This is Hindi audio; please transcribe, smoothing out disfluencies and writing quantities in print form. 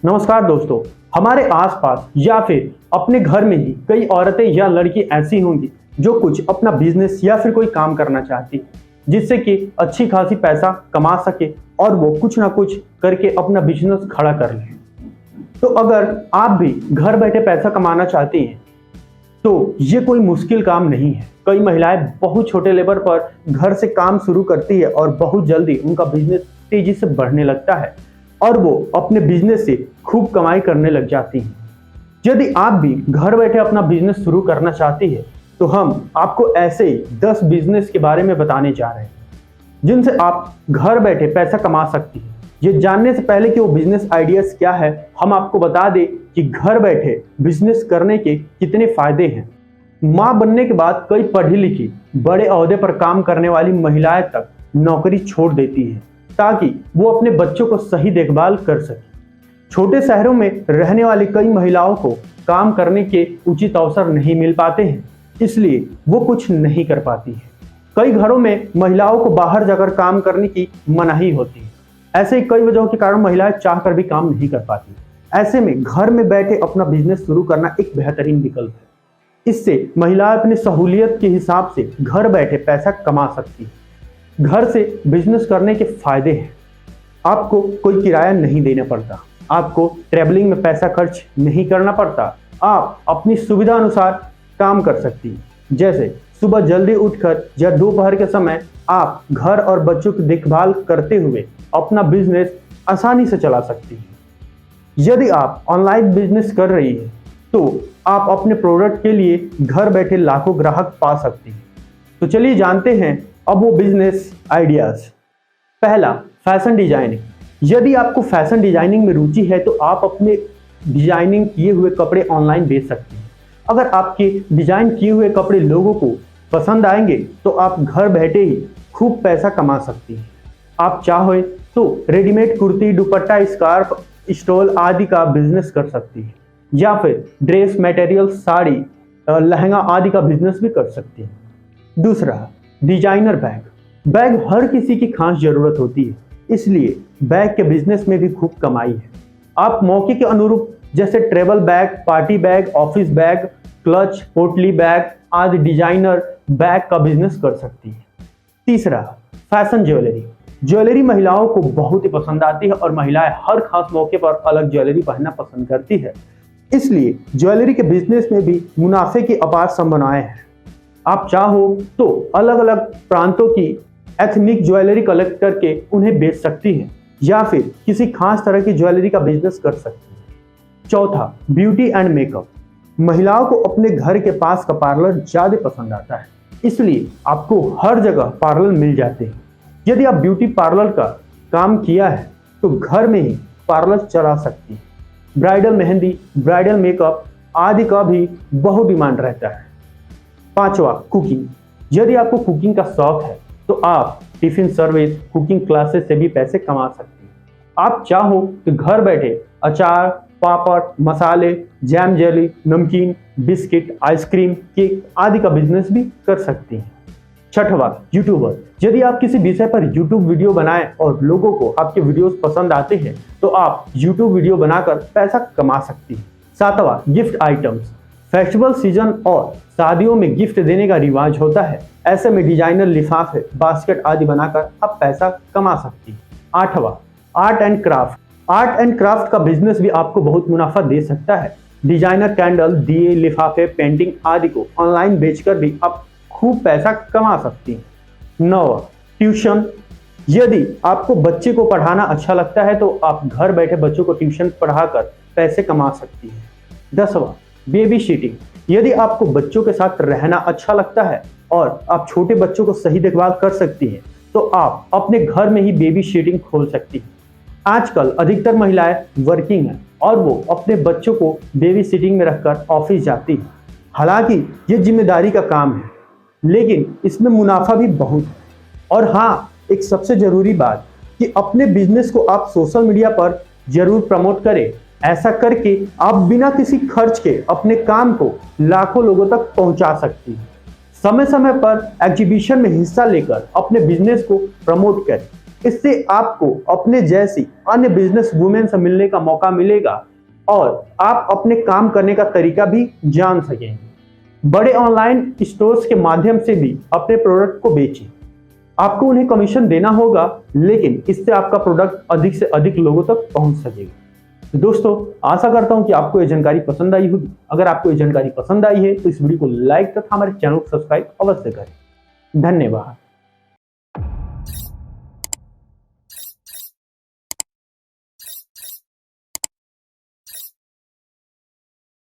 नमस्कार दोस्तों। हमारे आसपास या फिर अपने घर में ही कई औरतें या लड़की ऐसी होंगी जो कुछ अपना बिजनेस या फिर कोई काम करना चाहती है जिससे कि अच्छी खासी पैसा कमा सके और वो कुछ ना कुछ करके अपना बिजनेस खड़ा कर ले। तो अगर आप भी घर बैठे पैसा कमाना चाहती हैं तो ये कोई मुश्किल काम नहीं है। कई महिलाएं बहुत छोटे लेवल पर घर से काम शुरू करती है और बहुत जल्दी उनका बिजनेस तेजी से बढ़ने लगता है और वो अपने बिजनेस से खूब कमाई करने लग जाती हैं। यदि आप भी घर बैठे अपना बिजनेस शुरू करना चाहती है तो हम आपको ऐसे ही 10 बिजनेस के बारे में बताने जा रहे हैं जिनसे आप घर बैठे पैसा कमा सकती हैं। ये जानने से पहले कि वो बिजनेस आइडियाज क्या है, हम आपको बता दें कि घर बैठे बिजनेस करने के कितने फायदे हैं। माँ बनने के बाद कई पढ़ी लिखी बड़े ओहदे पर काम करने वाली महिलाएं तक नौकरी छोड़ देती हैं ताकि वो अपने बच्चों को सही देखभाल कर सके। छोटे शहरों में रहने वाली कई महिलाओं को काम करने के उचित अवसर नहीं मिल पाते हैं, इसलिए वो कुछ नहीं कर पाती है। कई घरों में महिलाओं को बाहर जाकर काम करने की मनाही होती है। ऐसे ही कई वजहों के कारण महिलाएं चाहकर भी काम नहीं कर पाती। ऐसे में घर में बैठे अपना बिजनेस शुरू करना एक बेहतरीन विकल्प है। इससे महिलाएं अपनी सहूलियत के हिसाब से घर बैठे पैसा कमा सकती है। घर से बिजनेस करने के फायदे हैं। आपको कोई किराया नहीं देना पड़ता, आपको ट्रैवलिंग में पैसा खर्च नहीं करना पड़ता, आप अपनी सुविधा अनुसार काम कर सकती हैं। जैसे सुबह जल्दी उठकर या दोपहर के समय आप घर और बच्चों की देखभाल करते हुए अपना बिजनेस आसानी से चला सकती हैं। यदि आप ऑनलाइन बिजनेस कर रही हैं तो आप अपने प्रोडक्ट के लिए घर बैठे लाखों ग्राहक पा सकती हैं। तो चलिए जानते हैं अब वो बिजनेस आइडियाज। पहला, फैशन डिजाइनिंग। यदि आपको फैशन डिजाइनिंग में रुचि है तो आप अपने डिजाइनिंग किए हुए कपड़े ऑनलाइन बेच सकते हैं। अगर आपके डिजाइन किए हुए कपड़े लोगों को पसंद आएंगे तो आप घर बैठे ही खूब पैसा कमा सकती हैं। आप चाहे तो रेडीमेड कुर्ती, दुपट्टा, स्कार्फ, स्टॉल आदि का बिजनेस कर सकती है या फिर ड्रेस मटेरियल, साड़ी, लहंगा आदि का बिजनेस भी कर सकती है। दूसरा, डिजाइनर बैग। बैग हर किसी की खास जरूरत होती है, इसलिए बैग के बिजनेस में भी खूब कमाई है। आप मौके के अनुरूप जैसे travel bag, party bag, office bag, clutch, पोटली बैग आदि डिजाइनर बैग का बिजनेस कर सकती है। तीसरा, फैशन ज्वेलरी। ज्वेलरी महिलाओं को बहुत ही पसंद आती है और महिलाएं हर खास मौके पर अलग ज्वेलरी पहनना पसंद करती है, इसलिए ज्वेलरी के बिजनेस में भी मुनाफे की अपार संभावनाएं हैं। आप चाहो तो अलग अलग प्रांतों की एथनिक ज्वेलरी कलेक्ट करके उन्हें बेच सकती हैं या फिर किसी खास तरह की ज्वेलरी का बिजनेस कर सकती हैं। चौथा, ब्यूटी एंड मेकअप। महिलाओं को अपने घर के पास का पार्लर ज्यादा पसंद आता है, इसलिए आपको हर जगह पार्लर मिल जाते हैं। यदि आप ब्यूटी पार्लर का काम किया है तो घर में ही पार्लर चला सकती है। ब्राइडल मेहंदी, ब्राइडल मेकअप आदि का भी बहुत डिमांड रहता है। पांचवा, कुकिंग। यदि आपको कुकिंग का शौक है तो आप टिफिन सर्विस, कुकिंग क्लासेस से भी पैसे कमा सकते हैं। आप चाहो तो घर बैठे अचार, पापड़, मसाले, जैम, जेली, नमकीन, बिस्किट, आइसक्रीम, केक आदि का बिजनेस भी कर सकती हैं। छठवा, यूट्यूबर। यदि आप किसी विषय पर यूट्यूब वीडियो बनाएं और लोगों को आपके वीडियोस पसंद आते हैं तो आप यूट्यूब वीडियो बनाकर पैसा कमा सकती हैं। सातवां, गिफ्ट आइटम्स। फेस्टिवल सीजन और शादियों में गिफ्ट देने का रिवाज होता है, ऐसे में डिजाइनर लिफाफे, बास्केट आदि बनाकर आप पैसा कमा सकती हैं। आठवां, art and craft. Art and craft का बिजनेस भी आपको बहुत मुनाफा दे सकता है। डिजाइनर कैंडल, दिए, लिफाफे, पेंटिंग आदि को ऑनलाइन बेचकर भी आप खूब पैसा कमा सकती हैं। नौवां, ट्यूशन। यदि आपको बच्चे को पढ़ाना अच्छा लगता है तो आप घर बैठे बच्चों को ट्यूशन पढ़ाकर पैसे कमा सकती हैं। 10वां, बेबी सिटिंग। यदि आपको बच्चों के साथ रहना अच्छा लगता है और आप छोटे बच्चों को सही देखभाल कर सकती हैं तो आप अपने घर में ही बेबी सिटिंग खोल सकती हैं। आजकल अधिकतर महिलाएं वर्किंग हैं और वो अपने बच्चों को बेबी सिटिंग में रखकर ऑफिस जाती हैं। हालांकि ये जिम्मेदारी का काम है लेकिन इसमें मुनाफा भी बहुत है। और हाँ, एक सबसे जरूरी बात कि अपने बिजनेस को आप सोशल मीडिया पर जरूर प्रमोट करें। ऐसा करके आप बिना किसी खर्च के अपने काम को लाखों लोगों तक पहुंचा सकती हैं। समय समय पर एग्जीबिशन में हिस्सा लेकर अपने बिजनेस को प्रमोट करें। इससे आपको अपने जैसी अन्य बिजनेस वुमेन से मिलने का मौका मिलेगा और आप अपने काम करने का तरीका भी जान सकेंगे। बड़े ऑनलाइन स्टोर्स के माध्यम से भी अपने प्रोडक्ट को बेचें। आपको उन्हें कमीशन देना होगा, लेकिन इससे आपका प्रोडक्ट अधिक से अधिक लोगों तक पहुंच सकेगा। तो दोस्तों, आशा करता हूं कि आपको ये जानकारी पसंद आई होगी। अगर आपको ये जानकारी पसंद आई है तो इस वीडियो को लाइक तथा हमारे चैनल को सब्सक्राइब अवश्य करें। धन्यवाद।